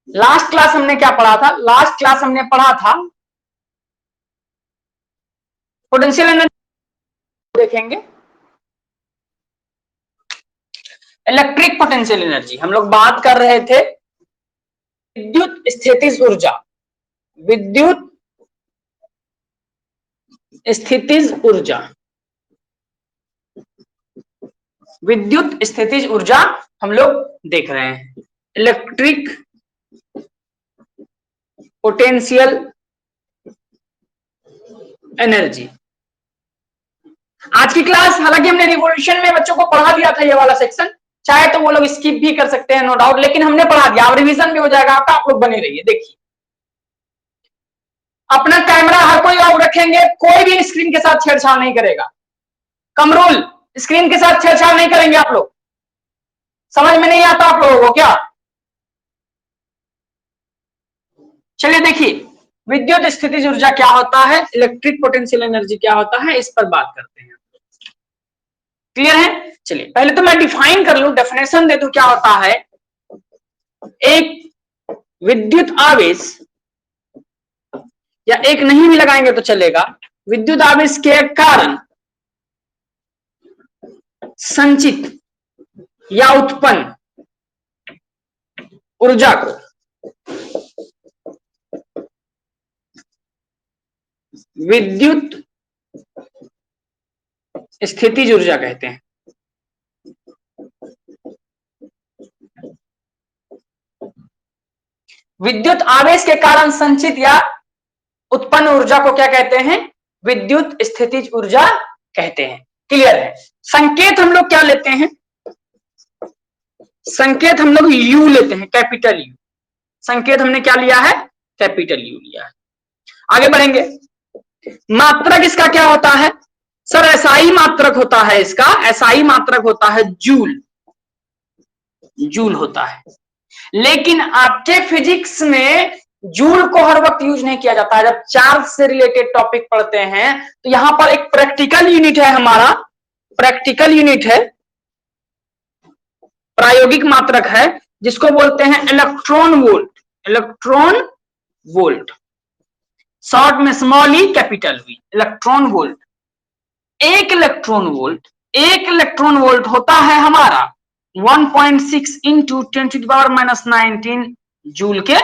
Last class हमने क्या पढ़ा था? लास्ट क्लास हमने पढ़ा था पोटेंशियल एनर्जी, देखेंगे इलेक्ट्रिक पोटेंशियल एनर्जी। हम लोग बात कर रहे थे विद्युत स्थितिज ऊर्जा, विद्युत स्थितिज ऊर्जा, विद्युत स्थितिज ऊर्जा हम लोग देख रहे हैं। Electric potential energy. आज की क्लास हालांकि हमने रिवोल्यूशन में बच्चों को पढ़ा दिया था ये वाला सेक्शन, चाहे तो वो लोग स्किप भी कर सकते हैं नो डाउट, लेकिन हमने पढ़ा दिया, अब रिवीजन भी हो जाएगा आपका, आप लोग बने रहिए। देखिए अपना कैमरा हर कोई ऑफ रखेंगे, कोई भी स्क्रीन के साथ छेड़छाड़ नहीं करेगा। कमरूल, स्क्रीन के साथ छेड़छाड़ नहीं करेंगे आप लोग। समझ में नहीं आता आप लोगों को क्या? चलिए देखिए विद्युत स्थितिज ऊर्जा क्या होता है, इलेक्ट्रिक पोटेंशियल एनर्जी क्या होता है, इस पर बात करते हैं। क्लियर है? चलिए पहले तो मैं डिफाइन कर लूं, डेफिनेशन दे दूं क्या होता है। एक विद्युत आवेश, या एक नहीं भी लगाएंगे तो चलेगा, विद्युत आवेश के कारण संचित या उत्पन्न ऊर्जा को विद्युत स्थितिज ऊर्जा कहते हैं। विद्युत आवेश के कारण संचित या उत्पन्न ऊर्जा को क्या कहते हैं? विद्युत स्थितिज ऊर्जा कहते हैं। क्लियर है? संकेत हम लोग क्या लेते हैं? संकेत हम लोग यू लेते हैं, कैपिटल यू। संकेत हमने क्या लिया है? कैपिटल यू लिया है। आगे बढ़ेंगे। मात्रक इसका क्या होता है? सर एसआई मात्रक होता है इसका, एसआई मात्रक होता है जूल, जूल होता है। लेकिन आपके फिजिक्स में जूल को हर वक्त यूज नहीं किया जाता है। जब चार्ज से रिलेटेड टॉपिक पढ़ते हैं तो यहां पर एक प्रैक्टिकल यूनिट है हमारा, प्रैक्टिकल यूनिट है, प्रायोगिक मात्रक है, जिसको बोलते हैं electron volt. Electron volt, short में small E capital V, electron volt. एक इलेक्ट्रॉन वोल्ट, एक इलेक्ट्रॉन वोल्ट होता है हमारा 1.6 इंटू 10⁻⁹ जूल के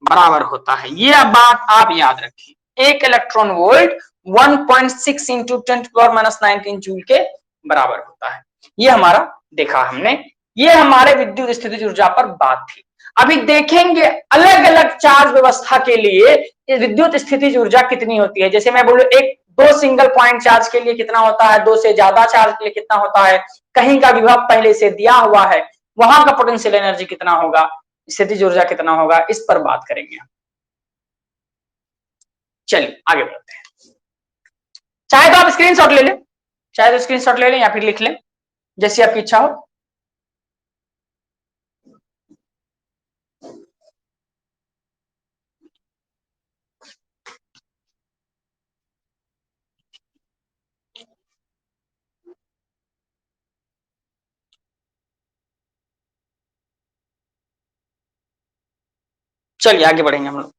बराबर होता है। ये अब बात आप याद रखिए, एक इलेक्ट्रॉन वोल्ट 1.6 इंटू 10⁻⁹ जूल के बराबर होता है। ये हमारा देखा हमने, ये हमारे विद्युत स्थितिज ऊर्जा पर बात थी। अभी देखेंगे अलग अलग चार्ज व्यवस्था के लिए विद्युत स्थितिज ऊर्जा कितनी होती है। जैसे मैं बोलूं एक दो सिंगल पॉइंट चार्ज के लिए कितना होता है, दो से ज्यादा चार्ज के लिए कितना होता है, कहीं का विभव पहले से दिया हुआ है, वहां का पोटेंशियल एनर्जी कितना होगा, स्थितिज ऊर्जा कितना होगा, इस पर बात करेंगे। चलिए आगे बढ़ते हैं। चाहे तो आप स्क्रीनशॉट ले लें, चाहे तो स्क्रीनशॉट ले लें या फिर लिख लें, जैसी आपकी इच्छा हो। चलिए आगे बढ़ेंगे हम लोग।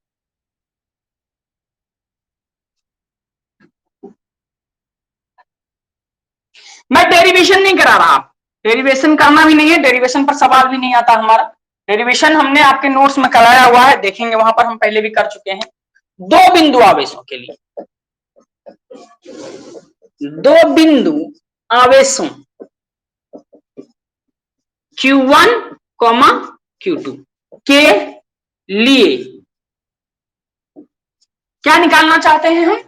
मैं डेरिवेशन नहीं करा रहा, डेरिवेशन करना भी नहीं है, डेरिवेशन पर सवाल भी नहीं आता हमारा। डेरिवेशन हमने आपके नोट्स में कराया हुआ है, देखेंगे वहां पर हम पहले भी कर चुके हैं। दो बिंदु आवेशों के लिए, दो बिंदु आवेशों Q1, Q2 के लिए क्या निकालना चाहते हैं हम?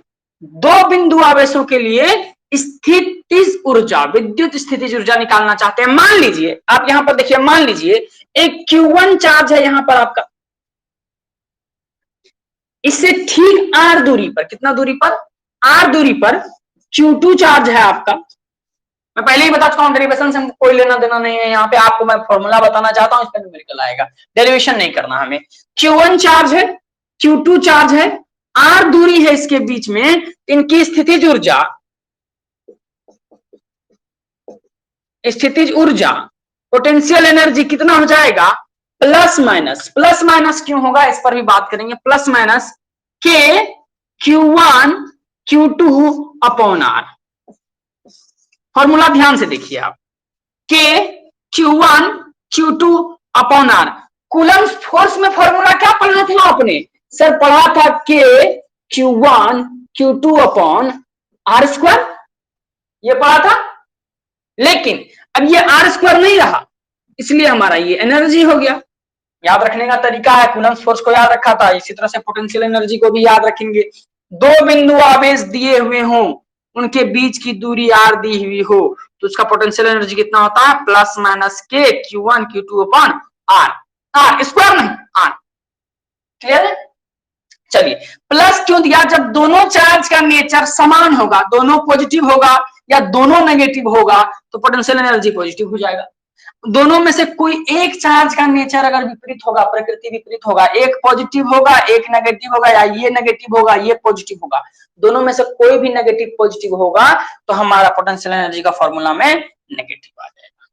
दो बिंदु आवेशों के लिए स्थितिज ऊर्जा, विद्युत स्थितिज ऊर्जा निकालना चाहते हैं। मान लीजिए आप यहां पर देखिए, मान लीजिए एक Q1 चार्ज है यहां पर आपका, इससे ठीक r दूरी पर, कितना दूरी पर? r दूरी पर Q2 चार्ज है आपका। मैं पहले ही बता चुका हूं डेरिवेशन से हमको कोई लेना देना नहीं है, यहाँ पे आपको मैं फॉर्मूला बताना चाहता हूं, इसमें न्यूमेरिकल आएगा, डेरिवेशन नहीं करना हमें। Q1 चार्ज है, Q2 चार्ज है, r दूरी है इसके बीच में, इनकी स्थितिज ऊर्जा, स्थितिज ऊर्जा पोटेंशियल एनर्जी कितना हो जाएगा? प्लस माइनस क्यों होगा इस पर भी बात करेंगे। प्लस माइनस के Q1 Q2 upon are. Formula ध्यान से देखिए आप, के Q1 Q2 upon r. Coulomb force में फॉर्मूला क्या पढ़ा था आपने सर? पढ़ा था के Q1 Q2 upon are square, ये पढ़ा था। लेकिन अब ये आर स्क्वायर नहीं रहा, इसलिए हमारा ये एनर्जी हो गया। याद रखने का तरीका है, कूलम्ब फोर्स को याद रखा था, इसी तरह से पोटेंशियल एनर्जी को भी याद रखेंगे। दो बिंदु आवेश दिए हुए हों, उनके बीच की दूरी आर दी हुई हो, तो उसका पोटेंशियल एनर्जी कितना होता है? प्लस माइनस के Q1 Q2 upon r. R square नहीं, आर। क्लियर है? चलिए, प्लस क्यों दिया? जब दोनों चार्ज का नेचर समान होगा, दोनों पॉजिटिव होगा या दोनों नेगेटिव होगा, तो पोटेंशियल एनर्जी पॉजिटिव हो जाएगा। दोनों में से कोई एक चार्ज का नेचर अगर विपरीत होगा, प्रकृति विपरीत होगा, एक पॉजिटिव होगा एक नेगेटिव होगा, या ये नेगेटिव होगा ये पॉजिटिव होगा, दोनों में से कोई भी नेगेटिव पॉजिटिव होगा, तो हमारा पोटेंशियल एनर्जी का फॉर्मूला में नेगेटिव आ जाएगा।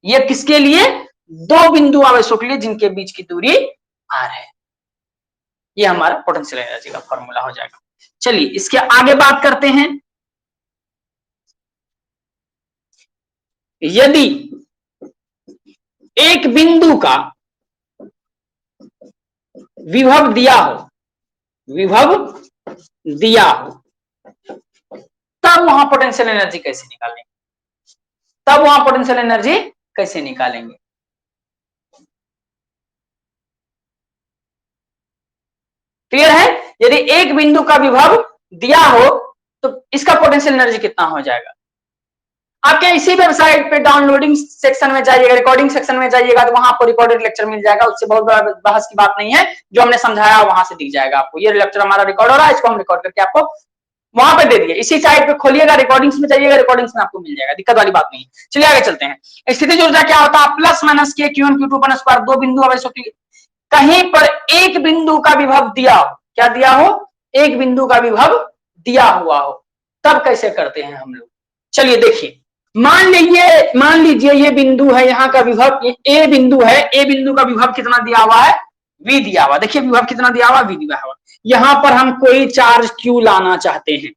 ये किसके लिए? दो बिंदु आवेशों के लिए जिनके बीच की दूरी आर है। ये हमारा पोटेंशियल एनर्जी का फॉर्मूला हो जाएगा। चलिए इसके आगे बात करते हैं। यदि एक बिंदु का विभव दिया हो, विभव दिया हो, तब वहां पोटेंशियल एनर्जी कैसे निकालेंगे? तब वहां पोटेंशियल एनर्जी कैसे निकालेंगे? क्लियर है? यदि एक बिंदु का विभव दिया हो तो इसका पोटेंशियल एनर्जी कितना हो जाएगा? आपके इसी वेबसाइट पे डाउनलोडिंग सेक्शन में जाइएगा, रिकॉर्डिंग सेक्शन में जाइएगा, तो वहां आपको रिकॉर्डेड लेक्चर मिल जाएगा। उससे बहुत बड़ा बहस की बात नहीं है, जो हमने समझाया वहां से दिख जाएगा आपको। ये लेक्चर हमारा रिकॉर्ड हो रहा है, इसको हम रिकॉर्ड करके आपको वहां पे दे दिए। इसी साइट पे खोलिएगा, रिकॉर्डिंग्स में जाइएगा, रिकॉर्डिंग्स में आपको मिल जाएगा, दिक्कत वाली बात नहीं। चलिए आगे चलते हैं। स्थितिज ऊर्जा क्या होता है? प्लस माइनस के Q1 Q2 अपॉन स्क्वायर। दो बिंदु आवेशों के लिए कहीं पर एक बिंदु का विभव दिया हो, क्या दिया हो? एक बिंदु का विभव दिया हुआ हो, तब कैसे करते हैं हम लोग? चलिए देखिए, मान लीजिए ये बिंदु है, यहाँ का विभव ए बिंदु है। ए बिंदु का विभव कितना दिया हुआ है? V दिया हुआ। देखिए विभव कितना दिया हुआ? V दिया हुआ। यहां पर हम कोई चार्ज Q लाना चाहते हैं।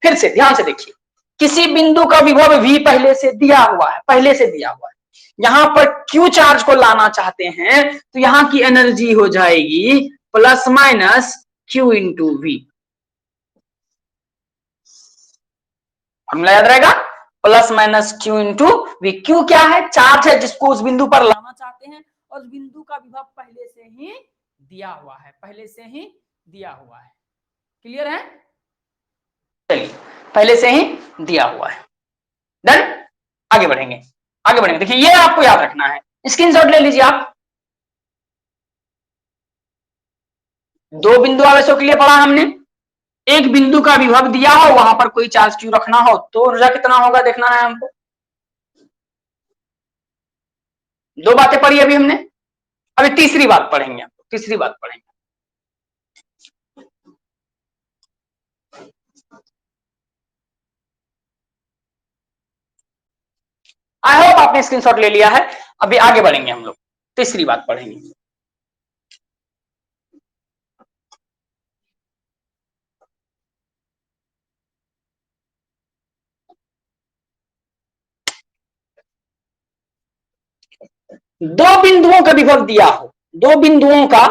फिर से ध्यान से देखिए, किसी बिंदु का विभव V पहले से दिया हुआ है, पहले से दिया हुआ है। यहां पर Q चार्ज को लाना चाहते हैं, तो यहां की एनर्जी हो जाएगी plus minus Q into V। Formula याद रहेगा, plus minus Q into V। Q क्या है? चार्ज है जिसको उस बिंदु पर लाना चाहते हैं, और उस बिंदु का विभव पहले से ही दिया हुआ है, पहले से ही दिया हुआ है। क्लियर है? चलिए, पहले से ही दिया हुआ है। डन? आगे बढ़ेंगे, आगे बढ़ेंगे। देखिए ये आपको याद रखना है, स्क्रीनशॉट ले लीजिए आप। दो बिंदु आवेशों के लिए पढ़ा हमने। एक बिंदु का विभव दिया हो, वहां पर कोई चार्ज Q रखना हो, तो ऊर्जा कितना होगा देखना है हमको। दो बातें पढ़ी अभी हमने, अभी तीसरी बात पढ़ेंगे। तीसरी बात पढ़ेंगे। आई होप आपने स्क्रीनशॉट ले लिया है। अभी आगे बढ़ेंगे हम लोग, तीसरी बात पढ़ेंगे। दो बिंदुओं का विभव दिया हो, दो बिंदुओं का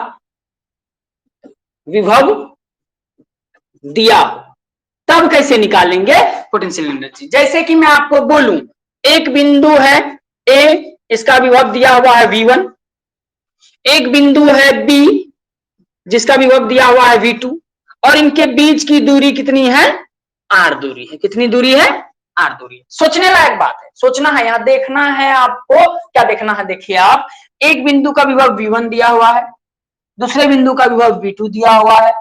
विभव दिया हो, तब कैसे निकालेंगे पोटेंशियल एनर्जी? जैसे कि मैं आपको बोलूं, एक बिंदु है ए, इसका विभव दिया हुआ है V1। एक बिंदु है B, जिसका विभव दिया हुआ है V2, और इनके बीच की दूरी कितनी है? R दूरी है। कितनी दूरी है? R दूरी है। सोचने लायक बात है, सोचना है, यहां देखना है आपको। क्या देखना है? देखिए आप, एक बिंदु का विभव V1 दिया हुआ है, दूसरे बिंदु का विभव V2 दिया हुआ है।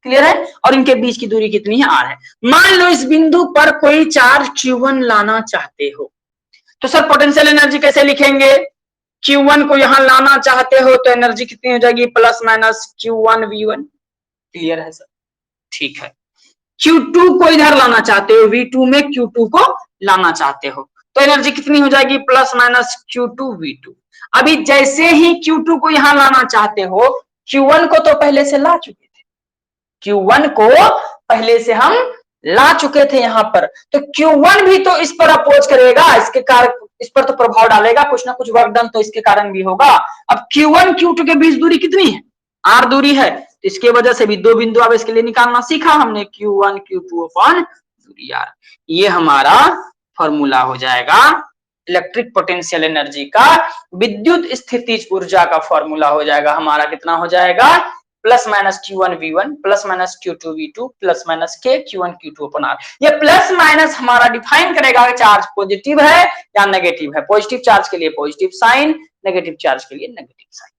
क्लियर है? और इनके बीच की दूरी कितनी है? R है। मान लो इस बिंदु पर कोई चार्ज Q1 लाना चाहते हो, तो सर पोटेंशियल एनर्जी कैसे लिखेंगे? Q1 को यहां लाना चाहते हो तो एनर्जी कितनी हो जाएगी? Plus minus Q1 V1। Clear है सर? ठीक है। Q2 को इधर लाना चाहते हो, V2 में Q2 को लाना चाहते हो, तो एनर्जी कितनी हो जाएगी? Plus minus Q2 V2। अभी जैसे ही Q2 को यहां लाना चाहते हो, Q1 को तो पहले से ला चुके थे, Q1 को पहले से हम ला चुके थे यहां पर, तो Q1 भी तो इस पर अपोज करेगा, इसके कारण इस पर तो प्रभाव डालेगा, कुछ ना कुछ वर्क डन तो इसके कारण भी होगा। अब Q1 Q2 के बीच दूरी कितनी है, R दूरी है, तो इसके वजह से भी दो बिंदु अब इसके लिए निकालना सीखा हमने, Q1 Q2 अपॉन दूरी R। ये हमारा फॉर्मूला हो जाएगा इलेक्ट्रिक पोटेंशियल एनर्जी का, विद्युत स्थितिज ऊर्जा का फॉर्मूला हो जाएगा हमारा, कितना हो जाएगा, plus minus Q1 V1 plus minus Q2 V2 plus minus K Q1 Q2 अपन R। ये प्लस माइनस हमारा डिफाइन करेगा कि चार्ज पॉजिटिव है या नेगेटिव है, पॉजिटिव चार्ज के लिए पॉजिटिव साइन, नेगेटिव चार्ज के लिए नेगेटिव साइन।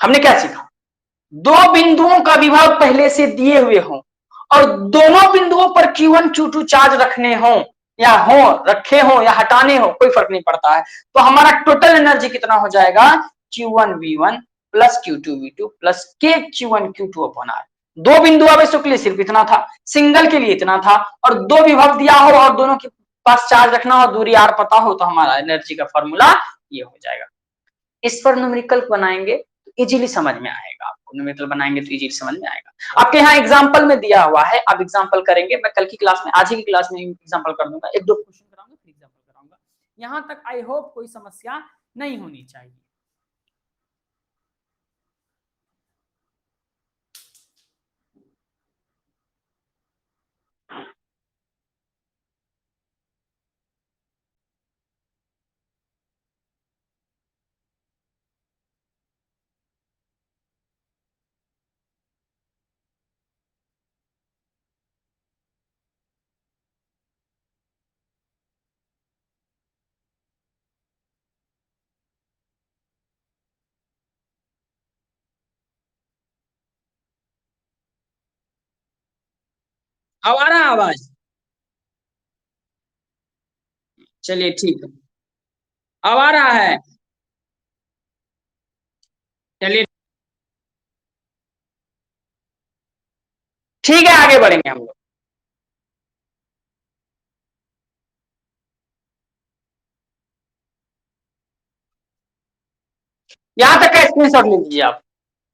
हमने क्या सीखा, दो बिंदुओं का विभव पहले से दिए हुए हों और दोनों बिंदुओं पर Q1 Q2 चार्ज रखने हो या हो रखे हो या हटाने हो, कोई फर्क नहीं पड़ता है, तो हमारा टोटल एनर्जी कितना हो जाएगा, Q1 V1 plus Q2 V2 plus K Q1 Q2 upon R। दो बिंदु आवेशों के लिए सिर्फ इतना था, सिंगल के लिए इतना था, और दो विभव दिया हो और दोनों के पास चार्ज रखना हो, दूरी R पता हो, तो हमारा एनर्जी का फॉर्मूला ये हो जाएगा। इस पर न्यूमेरिकल बनाएंगे तो इजीली समझ में आएगा, आपको न्यूमेरिकल बनाएंगे तो इजीली समझ में आएगा। आपके यहाँ एग्जांपल में दिया हुआ है, आप एग्जांपल करेंगे, मैं कल की क्लास में, आज ही की क्लास में एग्जांपल कर दूंगा, एक दो क्वेश्चन कराऊंगा फिर एग्जांपल कराऊंगा। यहाँ तक आई होप कोई समस्या नहीं होनी चाहिए। अब आ रहा है आवाज, चलिए ठीक है, अब आ रहा है, चलिए ठीक है, आगे बढ़ेंगे हम लोग। यहाँ तक का स्क्रीनशॉट ले लीजिए आप,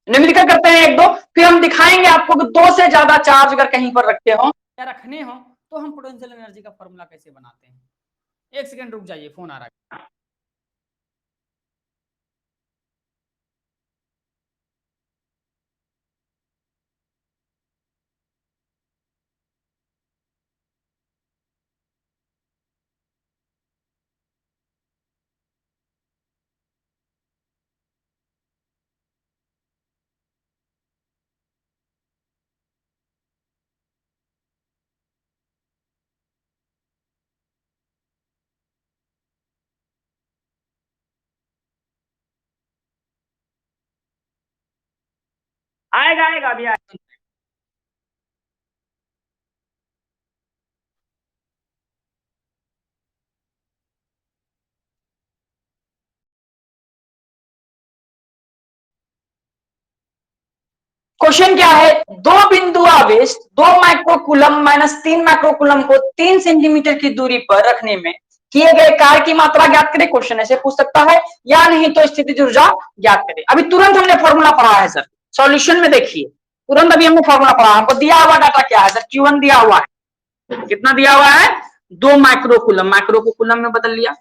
न्यूमेरिकल करते हैं एक दो, फिर हम दिखाएंगे आपको कि दो से ज्यादा चार्ज अगर कहीं पर रखे हो या रखने हो तो हम पोटेंशियल एनर्जी का फॉर्मूला कैसे बनाते हैं। एक सेकंड रुक जाइए, फोन आ रहा है। आएगा आएगा अभी आएगा। क्वेश्चन क्या है, दो बिंदु आवेश 2 माइक्रोकूलम माइनस 3 माइक्रोकूलम को 3 सेंटीमीटर की दूरी पर रखने में किए गए कार्य की मात्रा ज्ञात करें। क्वेश्चन ऐसे पूछ सकता है, या नहीं तो स्थितिज ऊर्जा ज्ञात करें। अभी तुरंत हमने फॉर्मूला पढ़ा है सर, सॉल्यूशन में देखिए, तुरंत अभी हमने फॉर्मूला पढ़ा, हमको दिया हुआ डाटा क्या है सर, Q1 दिया हुआ है, कितना दिया हुआ है, 2 माइक्रोकूलम, माइक्रो को कूलम में बदल लिया।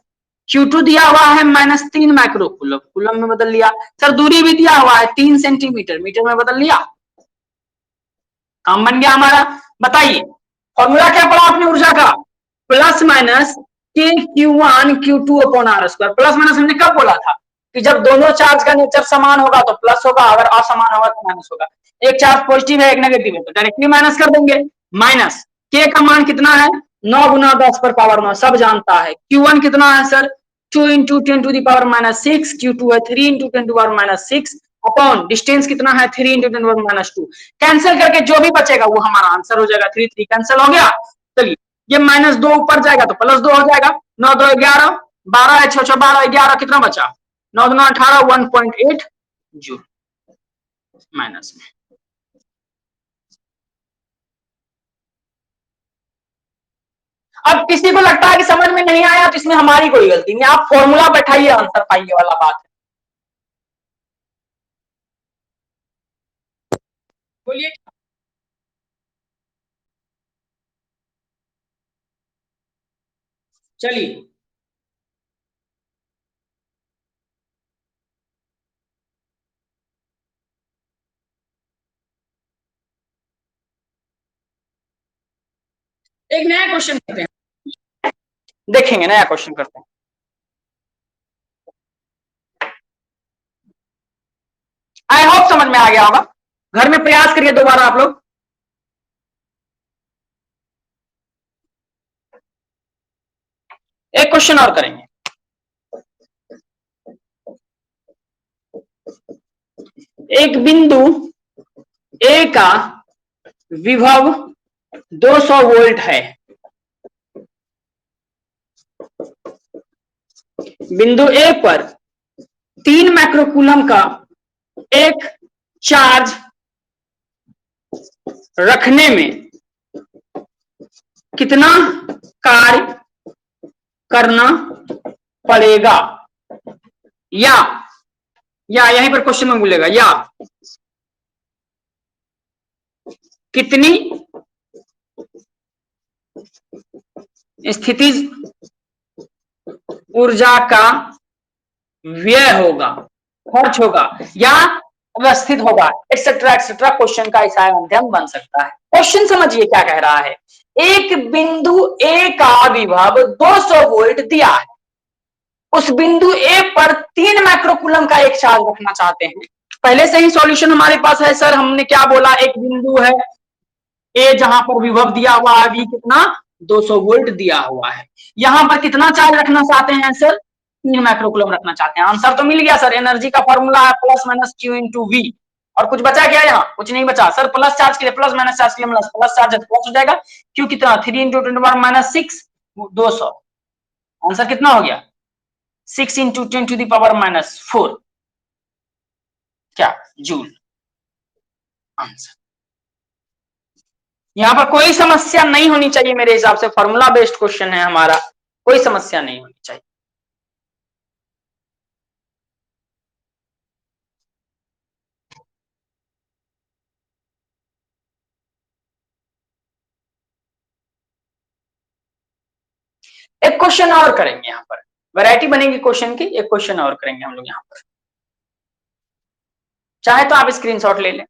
Q2 दिया हुआ है -3 माइक्रोकूलम, कूलम में बदल लिया। सर दूरी भी दिया हुआ है 3 सेंटीमीटर, मीटर में बदल लिया, काम बन गया हमारा। बताइए फॉर्मूला क्या पड़ा आपने ऊर्जा का, प्लस माइनस के Q1 Q2 upon R square. Plus minus हमने कब बोला था कि जब दोनों चार्ज का नेचर समान होगा तो प्लस होगा, अगर असमान होगा तो माइनस होगा। एक चार्ज पॉजिटिव है एक नेगेटिव है तो डायरेक्टली माइनस कर देंगे। माइनस के का मान कितना है, 9 गुना 10 पर पावर 9, सब जानता है। Q1 कितना है sir, 2 into 10 to the power -6, Q2 है 3 into 10 to power -6 upon distance कितना है 3 इंटू 10 टू पावर -2। कैंसिल करके जो भी बचेगा वो हमारा आंसर हो जाएगा। 3 3 कैंसिल हो गया। चलिए ये -2 ऊपर जाएगा तो +2 हो जाएगा। 9 2 11, 12 है 6 6 12, 11 कितना बचा, 9 2 18, 1.8 जूल माइनस में। अब किसी को लगता है कि समझ में नहीं आया तो इसमें हमारी कोई गलती नहीं, आप फॉर्मूला बैठाइए आंसर पाइए वाला बात है। बोलिए। चलिए एक नया क्वेश्चन करते हैं, देखेंगे नया क्वेश्चन करते हैं। आई होप समझ में आ गया होगा, घर में प्रयास करिए दोबारा आप लोग। एक क्वेश्चन और करेंगे। एक बिंदु ए का विभव 200 वोल्ट है। बिंदु ए पर 3 माइक्रोकूलम का एक चार्ज रखने में कितना कार्य करना पड़ेगा, या यहीं पर क्वेश्चन में बोलेगा या कितनी स्थितिज ऊर्जा का व्यय होगा, खर्च होगा या अवस्थित होगा, एक्सेट्रा एक्सेट्रा। क्वेश्चन का ऐसा माध्यम बन सकता है। क्वेश्चन समझिए क्या कह रहा है। एक बिंदु ए का विभव 200 वोल्ट दिया है, उस बिंदु ए पर 3 माइक्रोकूलम का एक चार्ज रखना चाहते हैं। पहले से ही सॉल्यूशन हमारे पास है सर, हमने क्या बोला, एक बिंदु है ए जहां पर विभव दिया हुआ है अभी कितना 200 वोल्ट दिया हुआ है, यहां पर कितना चार्ज रखना चाहते हैं सर, 3 माइक्रोकूलम रखना चाहते हैं। आंसर तो मिल गया सर, एनर्जी का फॉर्मूला है plus minus q into v. और कुछ बचा क्या, यहाँ कुछ नहीं बचा सर। प्लस चार्ज के लिए प्लस, माइनस चार्ज के लिए माइनस, प्लस चार्ज प्लस हो जाएगा, क्यू कितना 3 इंटू 10 माइनस 6 200। आंसर कितना हो गया 6 into 10 to the power minus 4 क्या जूल आंसर। यहाँ पर कोई समस्या नहीं होनी चाहिए मेरे हिसाब से, फॉर्मूला बेस्ड क्वेश्चन है हमारा, कोई समस्या नहीं होनी चाहिए। एक क्वेश्चन और करेंगे यहाँ पर, वैरायटी बनेगी क्वेश्चन की, एक क्वेश्चन और करेंगे हम लोग यहाँ पर। चाहे तो आप स्क्रीनशॉट ले लें।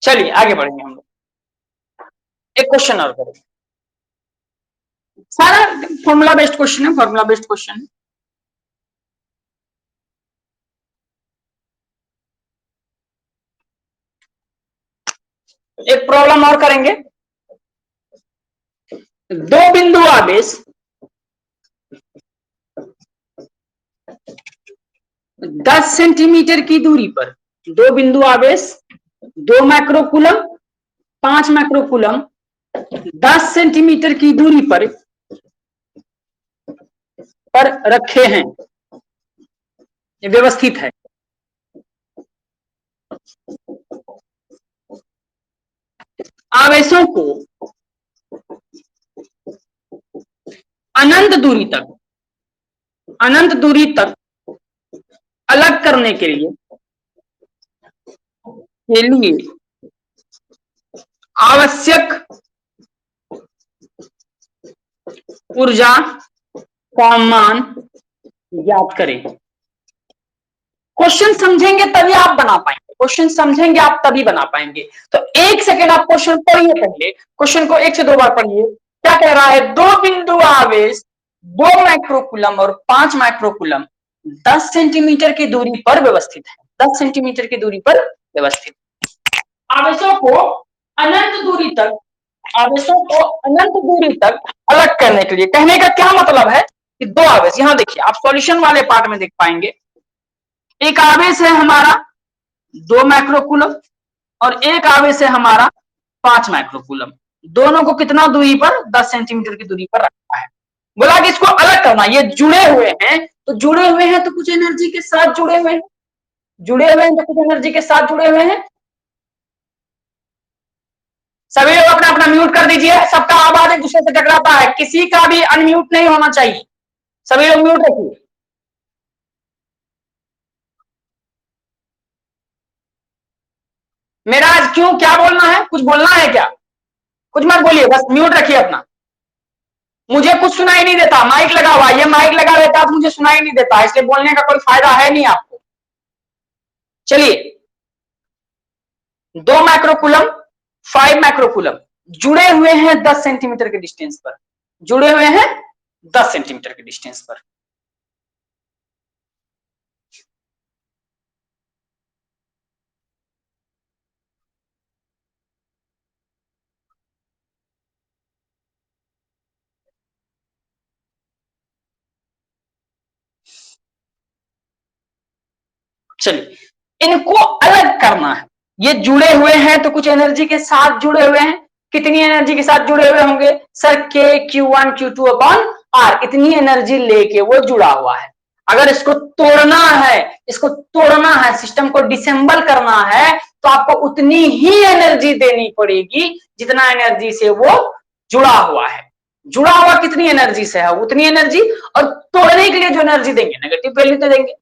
चलिए आगे बढ़ेंगे हम लोग, एक क्वेश्चन और करेंगे। सारा फॉर्मूला बेस्ड क्वेश्चन है, फॉर्मूला बेस्ड क्वेश्चन है। एक प्रॉब्लम और करेंगे। दो बिंदु आवेश 10 सेंटीमीटर की दूरी पर, दो बिंदु आवेश 2 माइक्रोकूलम 5 माइक्रोकूलम 10 सेंटीमीटर की दूरी पर रखे हैं, व्यवस्थित है। आवेशों को अनंत दूरी तक अलग करने के लिए आवश्यक ऊर्जा का मान ज्ञात करें। क्वेश्चन समझेंगे तभी आप बना पाएंगे, क्वेश्चन समझेंगे आप तभी बना पाएंगे। तो एक सेकेंड आप क्वेश्चन पढ़िए, पहले क्वेश्चन को 1 से 2 बार पढ़िए। क्या कह रहा है, दो बिंदु आवेश 2 माइक्रोकूलम और 5 माइक्रोकूलम 10 सेंटीमीटर की दूरी पर व्यवस्थित है, 10 सेंटीमीटर की दूरी पर व्यवस्थित। आवेशों को अनंत दूरी तक अलग करने के लिए, कहने का क्या मतलब है, कि दो आवेश, यहां देखिए आप सॉल्यूशन वाले पार्ट में देख पाएंगे, एक आवेश है हमारा 2 माइक्रोकूलम और एक आवेश है हमारा 5 माइक्रोकूलम, दोनों को कितना दूरी पर, 10 सेंटीमीटर की दूरी पर रखा है। बोला कि इसको अलग करना, ये जुड़े हुए हैं तो जुड़े हुए हैं तो कुछ एनर्जी के साथ जुड़े हुए हैं, जुड़े हुए हैं तो कुछ एनर्जी के साथ जुड़े हुए हैं। सभी लोग अपना अपना म्यूट कर दीजिए, सबका आवाज एक दूसरे से टकराता है, किसी का भी अनम्यूट नहीं होना चाहिए, सभी लोग म्यूट रखिए। मेरा आज क्यों, क्या बोलना है, कुछ बोलना है क्या, कुछ मत बोलिए, बस म्यूट रखिए अपना। मुझे कुछ सुनाई नहीं देता, माइक लगा हुआ, ये माइक लगा देता तो मुझे सुनाई नहीं देता, इसलिए बोलने का कोई फायदा है नहीं आपको। चलिए, 2 माइक्रोकूलम 5 माइक्रोकूलम जुड़े हुए हैं 10 सेंटीमीटर के डिस्टेंस पर, जुड़े हुए हैं 10 सेंटीमीटर के डिस्टेंस पर। चलिए, इनको अलग करना है, ये जुड़े हुए हैं तो कुछ एनर्जी के साथ जुड़े हुए हैं, कितनी एनर्जी के साथ जुड़े हुए होंगे सर, के Q1 Q2 अपॉन R, इतनी एनर्जी लेके वो जुड़ा हुआ है। अगर इसको तोड़ना है, इसको तोड़ना है, सिस्टम को डिसेंबल करना है तो आपको उतनी ही एनर्जी देनी पड़ेगी जितना एनर्जी से वो जुड़ा हुआ है। जुड़ा हुआ कितनी एनर्जी से है उतनी एनर्जी, और तोड़ने के लिए जो एनर्जी देंगे नेगेटिव वैल्यू तो देंगे।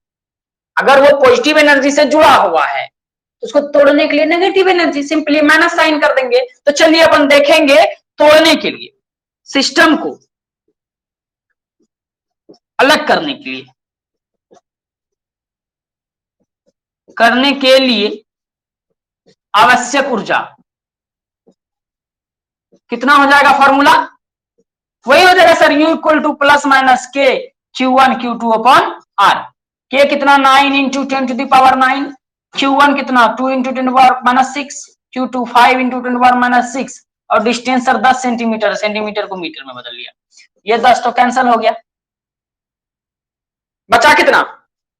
अगर वो पॉजिटिव एनर्जी से जुड़ा हुआ है तो उसको तोड़ने के लिए negative energy, simply minus sign कर देंगे। तो चलिए अपन देखेंगे तोड़ने के लिए, सिस्टम को अलग करने के लिए आवश्यक ऊर्जा कितना हो जाएगा, फॉर्मूला वही हो जाएगा sir, U equal two plus minus के Q1 Q2 अपॉन R। के कितना 9 into 10 to the power 9, Q1 कितना 2 into 10 power minus 6, Q2 5 into 10 power minus 6, और डिस्टेंस सर 10 सेंटीमीटर, सेंटीमीटर को मीटर में बदल लिया, ये 10 तो कैंसिल हो गया, बचा कितना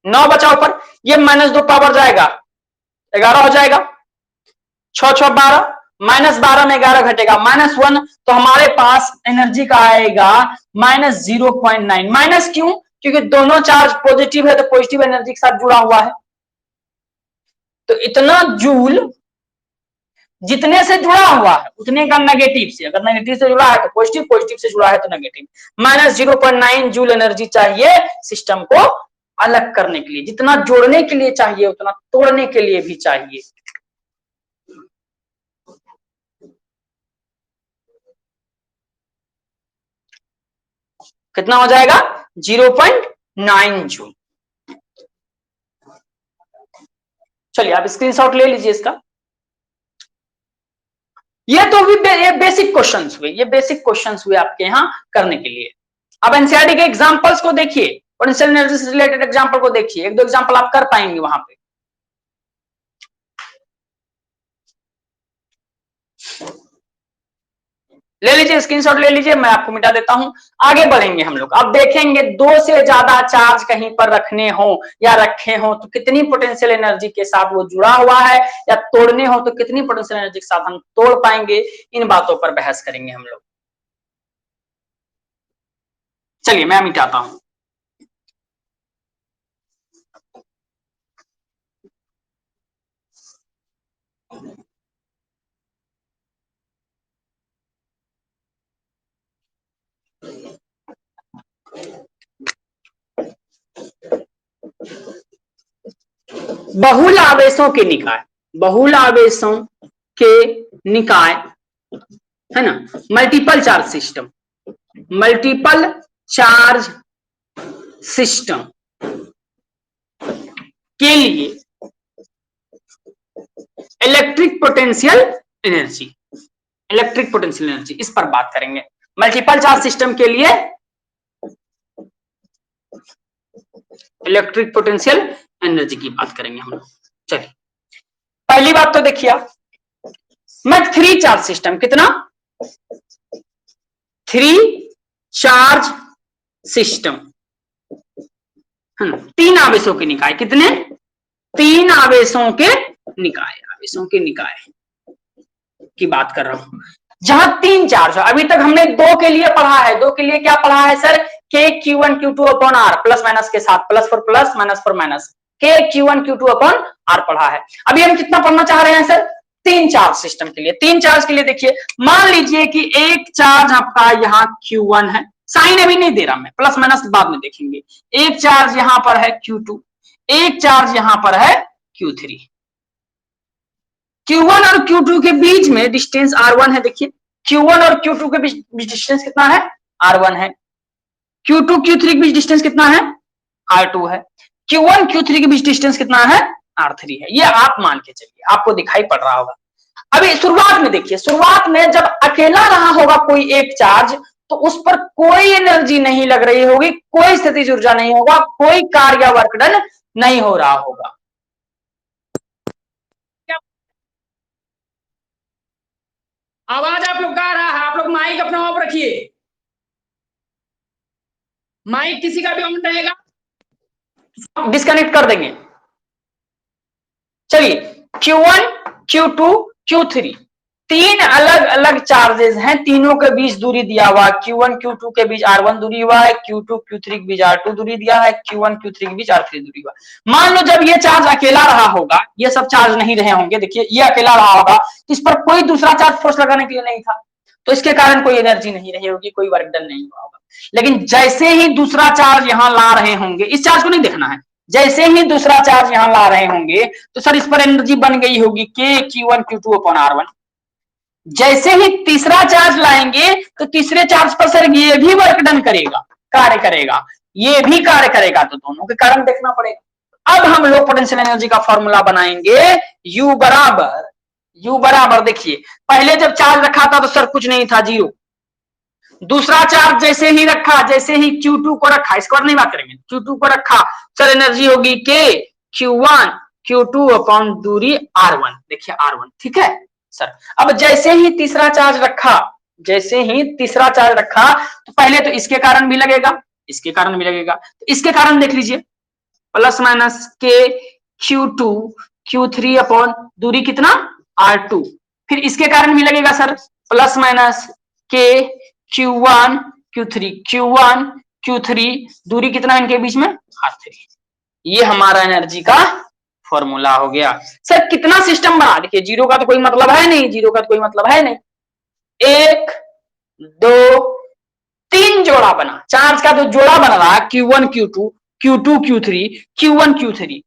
9 बचा ऊपर, ये माइनस 2 पावर जाएगा 11 हो जाएगा, 6 6 12, माइनस 12 में 11 घटेगा -1, तो हमारे पास एनर्जी का आएगा -0.9। माइनस क्यों, क्योंकि दोनों चार्ज पॉजिटिव है तो पॉजिटिव एनर्जी के साथ जुड़ा हुआ है, तो इतना जूल जितने से जुड़ा हुआ है उतने का नेगेटिव से, अगर नेगेटिव से जुड़ा है तो पॉजिटिव, पॉजिटिव से जुड़ा है तो नेगेटिव, -0.9 जूल एनर्जी चाहिए सिस्टम को अलग करने के लिए। जितना जोड़ने के लिए चाहिए उतना तोड़ने के लिए भी चाहिए। कितना हो जाएगा 0.9 जूल। चलिए आप स्क्रीनशॉट ले लीजिए इसका। ये तो भी ये बेसिक क्वेश्चंस हुए, ये बेसिक क्वेश्चंस हुए आपके यहाँ करने के लिए। अब एनसीईआरटी के एग्जांपल्स को देखिए, पोटेंशियल एनर्जी से रिलेटेड एग्जांपल को देखिए, एक दो एग्जांपल आप कर पाएंगे वहां पे। ले लीजिए स्क्रीनशॉट ले लीजिए, मैं आपको मिटा देता हूं। आगे बढ़ेंगे हम लोग, अब देखेंगे 2 से ज्यादा चार्ज कहीं पर रखने हो या रखे हो तो कितनी पोटेंशियल एनर्जी के साथ वो जुड़ा हुआ है, या तोड़ने हो तो कितनी पोटेंशियल एनर्जी के साथ हम तोड़ पाएंगे, इन बातों पर बहस करेंगे हम लोग। चलिए मैं मिटाता हूं। बहुल आवेशों के निकाय, बहुल आवेशों के निकाय है ना, multiple charge system, multiple charge system के लिए electric potential energy, electric potential energy इस पर बात करेंगे। मल्टीपल चार्ज सिस्टम के लिए इलेक्ट्रिक पोटेंशियल एनर्जी की बात करेंगे हम लोग। चलिए पहली बात तो देखिए आप, मैं 3 चार्ज सिस्टम, कितना 3 चार्ज सिस्टम है ना, 3 आवेशों के निकाय, कितने? 3 आवेशों के निकाय, आवेशों के निकाय की बात कर रहा हूं, जहां 3 चार्ज है। अभी तक हमने 2 के लिए पढ़ा है, 2 के लिए क्या पढ़ा है सर? के Q1 Q2 upon are, plus minus के साथ, plus for plus minus for minus, के Q1 Q2 अपॉन आर पढ़ा है। अभी हम कितना पढ़ना चाह रहे हैं सर? 3 चार्ज सिस्टम के लिए। 3 चार्ज के लिए देखिए, मान लीजिए कि एक चार्ज आपका यहाँ Q1 है, साइन अभी नहीं दे रहा मैं, प्लस माइनस बाद में देखेंगे। एक चार्ज यहां पर है Q2, एक चार्ज यहां पर है Q3। Q1 और Q2 के बीच में डिस्टेंस R1 है। देखिए Q1 और Q2 के बीच डिस्टेंस कितना है? R1 है। Q2 Q3 के बीच डिस्टेंस कितना है? R2 है। Q1 Q3 के बीच डिस्टेंस कितना है? R3 है। ये आप मान के चलिए, आपको दिखाई पड़ रहा होगा। अभी शुरुआत में देखिए, शुरुआत में जब अकेला रहा होगा कोई एक चार्ज, तो उस पर कोई एनर्जी नहीं लग रही होगी, कोई स्थितिज ऊर्जा नहीं होगा, कोई कार्य वर्क डन नहीं हो रहा होगा। आवाज आप लोग का आ रहा है? आप लोग माइक अपना ऑफ रखिए, माइक किसी का भी ऑन रहेगा डिस्कनेक्ट कर देंगे। चलिए Q1 Q2 Q3 तीन अलग अलग चार्जेस हैं, तीनों के बीच दूरी दिया हुआ है। Q1 Q2 के बीच R1 दूरी हुआ है, Q2 Q3 के बीच R2 दूरी दिया है, Q1 Q3 के बीच R3 दूरी हुआ है। मान लो जब ये चार्ज अकेला रहा होगा, ये सब चार्ज नहीं रहे होंगे, देखिए ये अकेला रहा होगा, इस पर कोई दूसरा चार्ज फोर्स लगाने के लिए नहीं था, तो इसके कारण कोई एनर्जी नहीं रही होगी, कोई वर्क डन नहीं हुआ होगा। लेकिन जैसे ही दूसरा चार्ज यहां ला रहे होंगे, इस चार्ज को नहीं देखना है, जैसे ही दूसरा चार्ज यहां ला रहे होंगे तो सर इस पर एनर्जी बन गई होगी के Q1 Q2 अपॉन R1। जैसे ही तीसरा चार्ज लाएंगे तो तीसरे चार्ज पर सर ये भी वर्क डन करेगा, कार्य करेगा, ये भी कार्य करेगा, तो दोनों के कारण देखना पड़ेगा। अब हम लोग पोटेंशियल एनर्जी का फॉर्मूला बनाएंगे, U बराबर देखिए, पहले जब चार्ज रखा था तो सर कुछ नहीं था, 0। दूसरा चार्ज जैसे ही रखा, जैसे ही Q2 को रखा, इसको नहीं बात करेंगे, Q2 को रखा, सर एनर्जी होगी के Q1 Q2 अपॉन दूरी R1, देखिए R1, ठीक है सर। अब जैसे ही तीसरा चार्ज रखा, जैसे ही तीसरा चार्ज रखा, तो पहले तो इसके कारण भी लगेगा, इसके कारण भी लगेगा, तो इसके कारण देख लीजिए, प्लस माइनस के Q2 Q3 अपॉन दूरी कितना? R2। फिर इसके कारण भी लगेगा सर, प्लस माइनस के Q1 Q3 दूरी कितना इनके बीच में? R3। ये हमारा एनर्जी का फॉर्मूला हो गया। सर कितना सिस्टम बना? देखिए 0 का तो कोई मतलब है नहीं, 0 का तो कोई मतलब है नहीं। 1 2 3 जोड़ा बना, चार्ज का तो जोड़ा बन रहा है, Q1 Q2 Q2 Q3 Q1 Q3।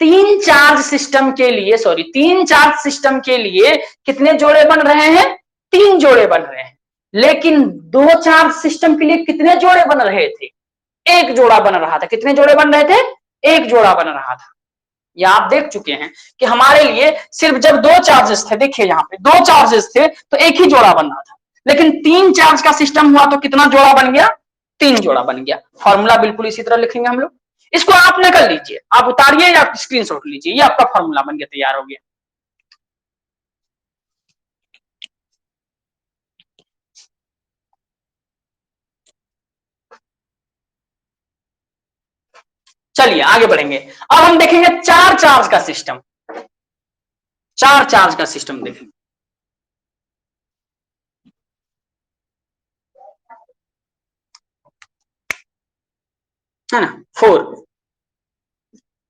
तीन चार्ज सिस्टम के लिए, सॉरी, तीन चार्ज सिस्टम के लिए कितने जोड़े बन रहे हैं? 3 जोड़े बन रहे हैं। लेकिन दो चार्ज सिस्टम के लिए कितने जोड़े बन रहे थे? एक जोड़ा बन रहा था। कितने जोड़े बन रहे थे? एक जोड़ा बन रहा था। या आप देख चुके हैं कि हमारे लिए सिर्फ जब दो चार्जेस थे, देखिए यहाँ पे दो चार्जेस थे तो एक ही जोड़ा बन रहा था, लेकिन 3 चार्ज का सिस्टम हुआ तो कितना जोड़ा बन गया? 3 जोड़ा बन गया। फॉर्मूला बिल्कुल इसी तरह लिखेंगे हम लोग। इसको आप नकल लीजिए, आप उतारिए या स्क्रीनशॉट लीजिए, ये आपका फॉर्मूला बन गया, तैयार हो गया। चलिए आगे बढ़ेंगे। अब हम देखेंगे 4 चार्ज का सिस्टम, 4 चार्ज का सिस्टम देखेंगे, है ना।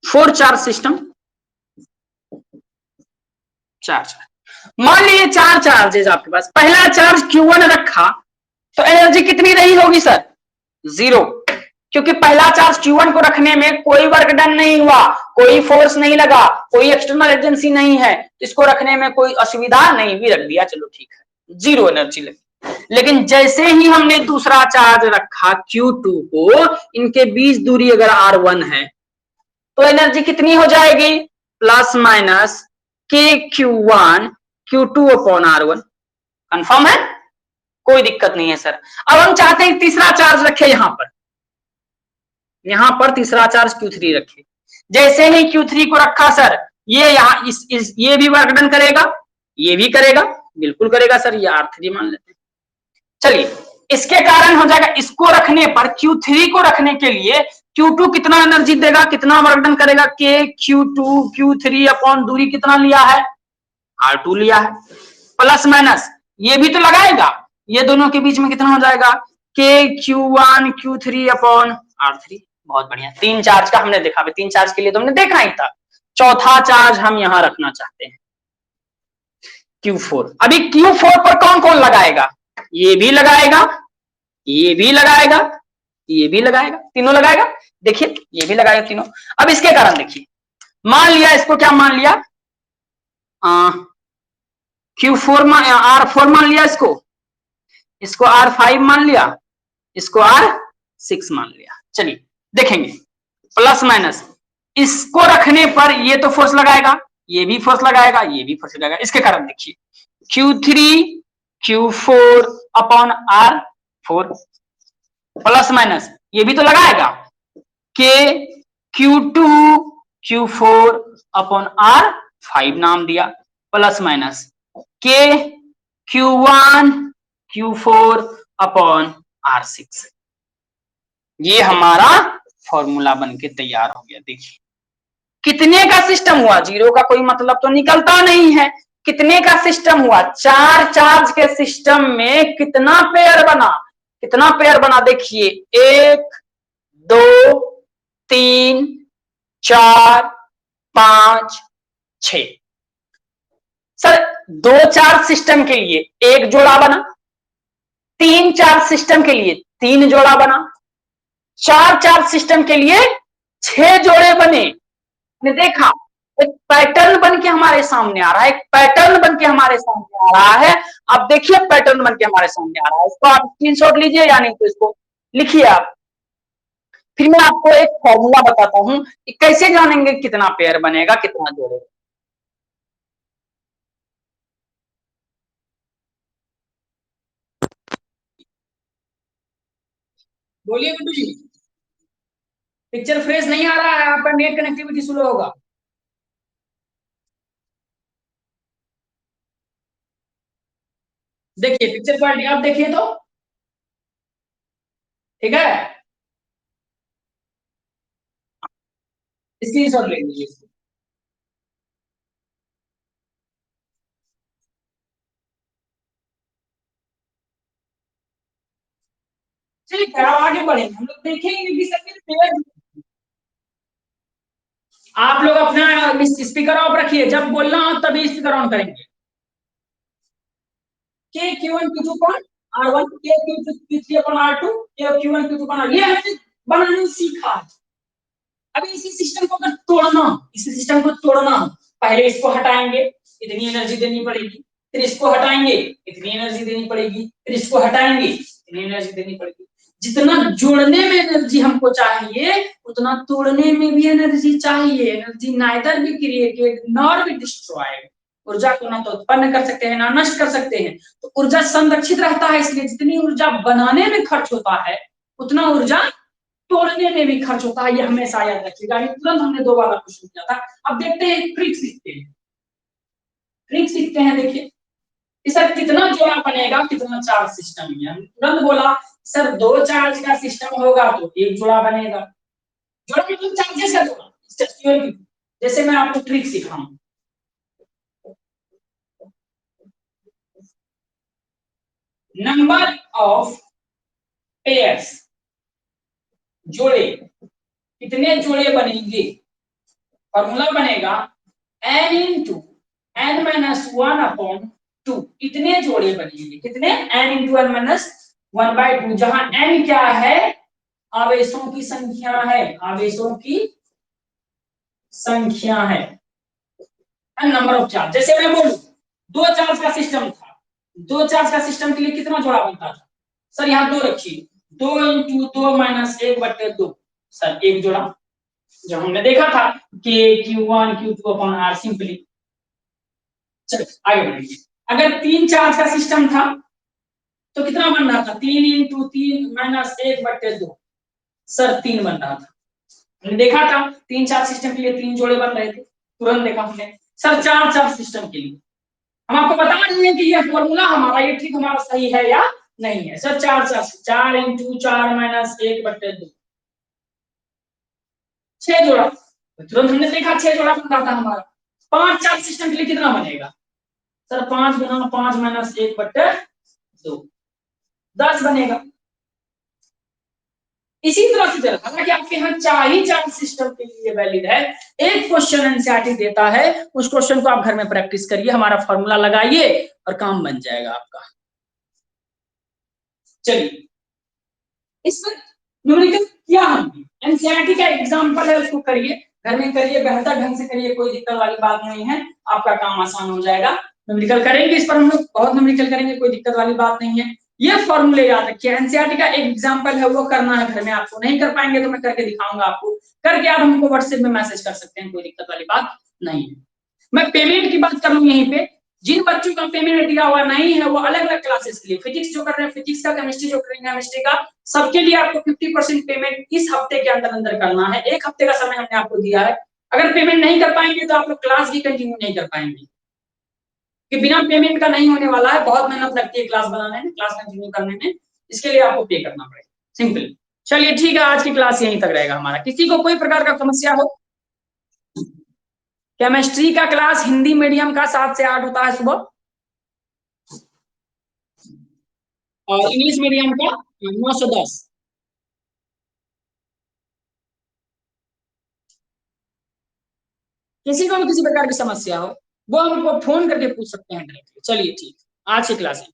4 चार्ज सिस्टम, 4 चार्ज। मान लीजिए 4 चार्जेस आपके पास, पहला चार्ज Q1 रखा तो एनर्जी कितनी रही होगी सर? 0, क्योंकि पहला चार्ज Q1 को रखने में कोई वर्क डन नहीं हुआ, कोई फोर्स नहीं लगा, कोई एक्सटर्नल एजेंसी नहीं है, इसको रखने में कोई असुविधा नहीं, भी रख दिया, चलो ठीक है, 0 एनर्जी लगी। लेकिन जैसे ही हमने दूसरा चार्ज रखा Q2 को, इनके बीच दूरी अगर R1 है तो एनर्जी कितनी हो जाएगी? प्लस माइनस के Q1 Q2 upon R1। Confirm है? कोई दिक्कत नहीं है सर। अब हम चाहते हैं तीसरा चार्ज रखे यहां पर तीसरा चार्ज Q3 रखे। जैसे ही Q3 को रखा सर, ये यहां ये भी वर्क डन करेगा, ये भी करेगा, बिल्कुल करेगा सर, ये R3 मान लेते हैं। चलिए इसके कारण हो जाएगा, इसको रखने पर Q3 को रखने के लिए Q2 कितना एनर्जी देगा, कितना वर्क डन करेगा, K Q2 Q3 अपॉन दूरी कितना लिया है, R2 लिया है, प्लस माइनस ये भी तो लगाएगा, ये दोनों के बीच में कितना हो जाएगा, K Q1 Q3 upon R3। बहुत बढ़िया, तीन चार्ज का हमने देखा, तीन चार्ज के लिए तो हमने देखा ही था, चौथा चार्ज हम यहां रखना चाहते हैं Q4। अभी Q4 पर कौन कौन लगाएगा, ये भी लगाएगा, ये भी लगाएगा, ये भी लगाएगा, तीनों लगाएगा, देखिए ये भी लगाएगा तीनों। अब इसके कारण देखिए, मान लिया इसको, क्या मान लिया, Q4 R4 मान लिया, इसको R5 मान लिया, इसको R6 मान लिया। चलिए देखेंगे, प्लस माइनस इसको रखने पर ये तो फोर्स लगाएगा, ये भी फोर्स लगाएगा, ये भी फोर्स लगाएगा। इसके कारण देखिए Q3 Q4 upon R4 plus minus ये भी तो लगाएगा, K Q2 Q4 upon R5 नाम दिया, plus minus K Q1 Q4 upon R6। ये हमारा फॉर्मूला बन के तैयार हो गया। देखिए कितने का सिस्टम हुआ, जीरो का कोई मतलब तो निकलता नहीं है, कितने का सिस्टम हुआ, चार चार्ज के सिस्टम में कितना पेयर बना, कितना पेयर बना, देखिए 1 2 3 4 5 6। सर दो चार्ज सिस्टम के लिए एक जोड़ा बना, तीन चार्ज सिस्टम के लिए तीन जोड़ा बना, चार चार्ज सिस्टम के लिए 6 जोड़े बने। ने देखा एक पैटर्न बन के हमारे सामने आ रहा है, एक पैटर्न बन के हमारे सामने आ रहा है। अब देखिए पैटर्न बन के हमारे सामने आ रहा है, इसको आप स्क्रीनशॉट लीजिए या नहीं तो इसको लिखिए आप। फिर मैं आपको एक फॉर्मूला बताता हूं कि कैसे जानेंगे कितना पेयर बनेगा, कितना जोड़ेगा। बोलिए गुड्डू जी, पिक्चर फ्रेश नहीं आ रहा है, आपका नेट कनेक्टिविटी स्लो होगा। देखिए पिक्चर क्वालिटी आप देखिए तो ठीक है, स्क्रीनशॉट ले लीजिए। ठीक है, आगे बढ़ेंगे, हम लोग देखेंगे कि सर पेयर। आप लोग अपना स्पीकर ऑफ रखिए, जब बोलना हो तभी स्पीकर ऑन करेंगे। के Q1 Q2 कौन R1, के Q2 Q3 अपन R2, के Q1 Q2 कौन, ये हमने बनाना सीखा। अभी इसी सिस्टम को अगर तोड़ना, इसी सिस्टम को तोड़ना, पहले इसको हटाएंगे, इतनी एनर्जी देनी पड़ेगी, फिर इसको हटाएंगे, इतनी एनर्जी देनी पड़ेगी, फिर इसको हटाएंगे, इतनी एनर्जी देनी पड़ेगी। जितना जोड़ने में एनर्जी हमको चाहिए उतना तोड़ने में भी एनर्जी चाहिए। Energy neither be created nor be destroyed. ऊर्जा को ना तो उत्पन्न कर सकते हैं ना नष्ट कर सकते हैं, तो ऊर्जा संरक्षित रहता है। इसलिए जितनी ऊर्जा बनाने में खर्च होता है उतना ऊर्जा तोड़ने में भी खर्च होता है, ये हमेशा याद रखिएगा। तुरंत हमने दो वाला क्वेश्चन किया था। अब देखते हैं ट्रिक सीखते हैं, ट्रिक सीखते हैं। देखिए सर कितना जोड़ा बनेगा, कितना चार्ज सिस्टम है। हमने तुरंत बोला सर दो चार्ज का सिस्टम होगा तो एक जोड़ा बनेगा, जोड़ा मतलब चार्जेस का जोड़ा। जैसे मैं आपको ट्रिक सिखाऊं, नंबर ऑफ पेयर्स, जोड़े, कितने जोड़े बनेंगे, फॉर्मूला बनेगा n into n minus one upon two. इतने जोड़े बनेंगे, कितने, n into n minus one by two, जहां n क्या है, आवेशों की संख्या है, आवेशों की संख्या है, नंबर ऑफ चार्ज। जैसे मैं बोलूं दो चार्ज का सिस्टम था, दो चार्ज का सिस्टम के लिए कितना जोड़ा बनता था, सर यहाँ दो रखिए, 2 इंटू 2 माइनस 1/2, सर एक जोड़ा, जो हमने देखा था कि Q1 Q2 upon R simply. चलो आगे बढ़ेंगे। अगर तीन चार्ज का सिस्टम था तो कितना बन रहा था, 3 इंटू 3 माइनस 1/2, सर 3 बन रहा था। हमने देखा था तीन चार्ज सिस्टम के लिए तीन जोड़े बन रहे थे, तुरंत देखा हमने। सर चार चार्ज सिस्टम के लिए हम आपको बता रहे हैं कि यह फॉर्मूला हमारा, ये ठीक हमारा सही है या नहीं है सर, 4 इंटू 4 - 1/2, 6 जोड़ा। तुरंत हमने देखा 6 जोड़ा बन रहा था हमारा। 5 4 सिस्टम के लिए कितना बनेगा सर? 5 गुना 5 - 1/2, 10 बनेगा। इसी तरह से चल, हालांकि आपके यहाँ 4 सिस्टम के लिए वैलिड है। एक क्वेश्चन एनसीईआरटी देता है, उस क्वेश्चन को आप घर में प्रैक्टिस करिए, हमारा फॉर्मूला लगाइए और काम बन जाएगा आपका। चलिए, इस पर न्यूमेरिकल किया हमने, एनसीईआरटी का एग्जांपल है, उसको करिए, घर में करिए, बेहतर ढंग से करिए, कोई दिक्कत वाली बात नहीं है, आपका काम आसान हो जाएगा। न्यूमेरिकल करेंगे, इस पर हम लोग बहुत न्यूमेरिकल करेंगे, कोई दिक्कत वाली बात नहीं है। ये फॉर्मूले याद रखिए, एनसीईआरटी का एक एग्जांपल है, वो करना है घर में आपको। नहीं कर पाएंगे तो मैं करके दिखाऊंगा आपको, करके आप हमको व्हाट्सएप में मैसेज कर सकते हैं, कोई दिक्कत वाली बात नहीं है। मैं पेमेंट की बात करूं यहीं पे, जिन बच्चों का पेमेंट दिया हुआ नहीं है वो अलग अलग क्लासेस के लिए, फिजिक्स जो कर रहे हैं फिजिक्स का, केमिस्ट्री जो कर रहे हैं केमिस्ट्री का, सबके लिए आपको 50% पेमेंट इस हफ्ते के अंदर अंदर करना है। एक हफ्ते का समय हमने आपको दिया है। अगर पेमेंट नहीं कर पाएंगे तो आप लोग क्लास भी कंटिन्यू नहीं कर पाएंगे, कि बिना पेमेंट का नहीं होने वाला है। बहुत मेहनत लगती है क्लास बनाने में, क्लास कंटिन्यू करने में, इसके लिए आपको पे करना पड़ेगा, सिंपल। चलिए ठीक है, आज की क्लास यहीं तक रहेगा हमारा। किसी को कोई प्रकार का समस्या हो? केमिस्ट्री का क्लास हिंदी मीडियम का 7 से 8 होता है सुबह, और इंग्लिश मीडियम का 9 से 10। किसी को भी किसी प्रकार की समस्या हो, वो हमको फोन करके पूछ सकते हैं डायरेक्टली। चलिए ठीक, आज की क्लास है।